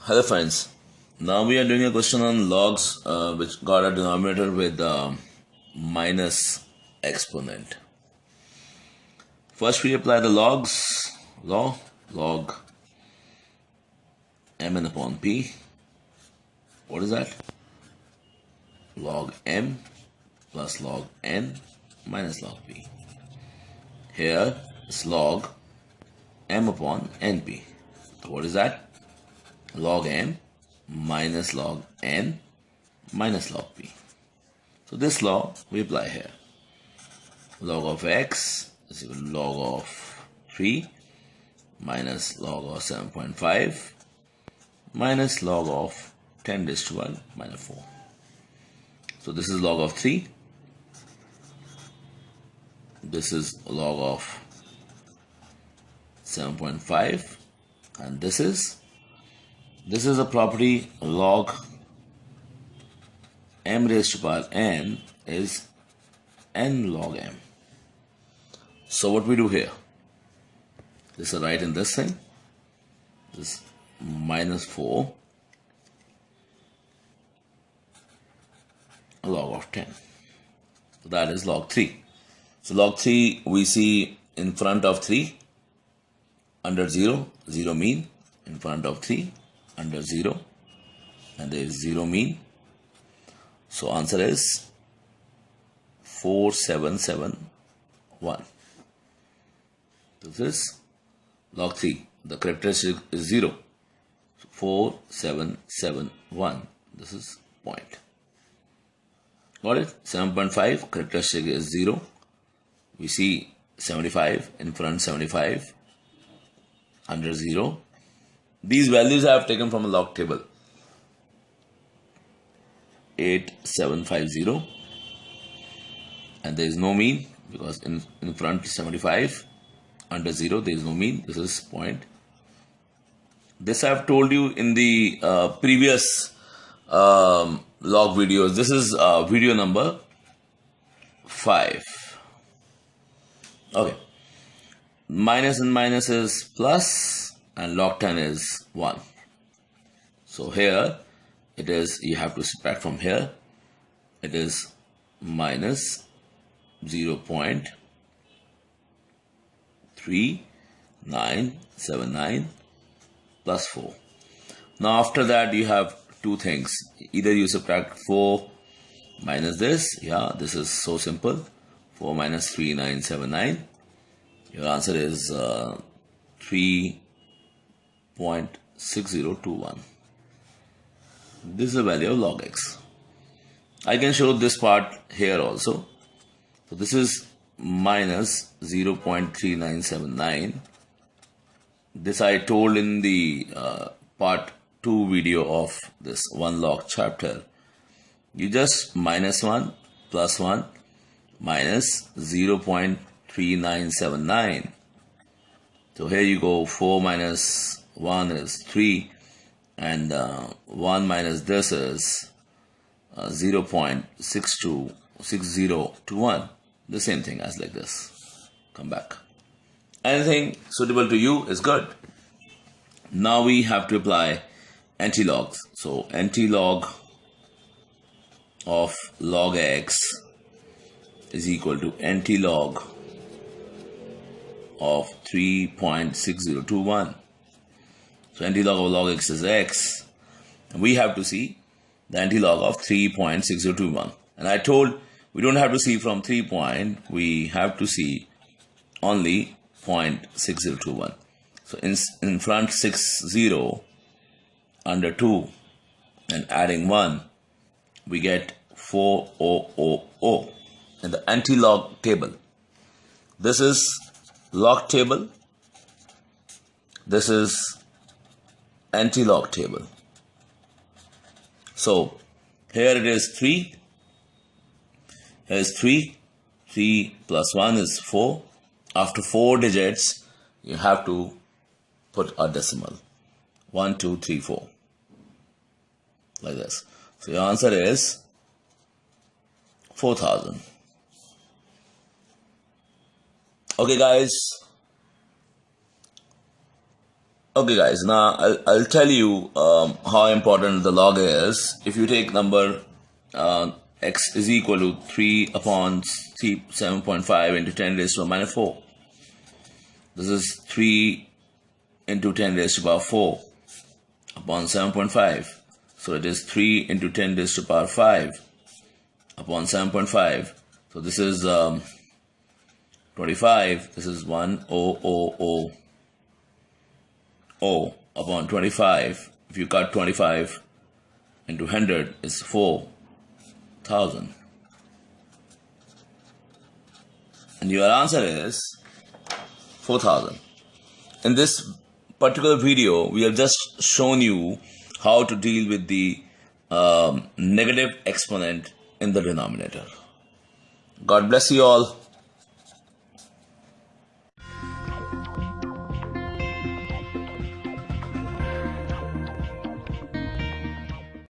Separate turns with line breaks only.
Hello friends, now we are doing a question on logs which got a denominator with minus exponent. First we apply the logs, log mn upon p. What is that? Log m plus log n minus log p. Here is log m upon np. So what is that? Log m minus log n minus log p. So this law we apply here. Log of x is equal to log of 3 minus log of 7.5 minus log of 10 raised to 1 minus 4. So this is log of 3. This is log of 7.5 and this is a property log m raised to power n is n log m. So what we do here, this is right in this thing, this minus 4 log of 10. So that is log 3. So log 3 we see in front of 3 under 0, 0 mean, in front of 3 under 0 and there is 0 mean. So answer is 4771. This is log 3. The characteristic is 0. So 4771. This is point. Got it? 7.5 characteristic is 0. We see 75 in front, 75 under 0. These values I have taken from a log table. 8750 and there is no mean because in front 75 under 0 there is no mean. This is point. This I have told you in the previous log videos. This is video number 5. Okay, minus and minus is plus and log 10 is 1. So here it is, you have to subtract from here. It is minus 0.3979 plus 4. Now after that you have two things. Either you subtract 4 minus this. Yeah, this is so simple. 4 minus 3979. Your answer is 3.6021. This is the value of log x. I can show this part here also. So this is minus 0.3979. This I told in the part 2 video of this one log chapter. You just minus 1 plus 1 minus 0.3979. So here you go, 4 minus 1 is 3 and 1 minus this is 0.6021. The same thing as like this. Come back. Anything suitable to you is good. Now we have to apply anti-logs. So anti-log of log x is equal to anti-log of 3.6021. So anti-log of log x is x. And we have to see the anti-log of 3.6021. And I told we don't have to see from 3 point, we have to see only 0.6021. So in front 60 under 2 and adding 1, we get 4000 in the anti-log table. This is log table. This is anti-log table. So here it is 3. Here is 3. 3 plus 1 is 4. After 4 digits, you have to put a decimal. 1, 2, 3, 4. Like this. So your answer is 4000. Okay guys. Okay guys, now I'll tell you how important the log is. If you take number x is equal to 3 upon 7.5 into 10 raised to the minus 4. This is 3 into 10 raised to the power 4 upon 7.5. So it is 3 into 10 raised to the power 5 upon 7.5. So this is 25. This is 1,000,000 upon 25. If you cut 25 into 100, it's 4,000. And your answer is 4,000. In this particular video, we have just shown you how to deal with the negative exponent in the denominator. God bless you all.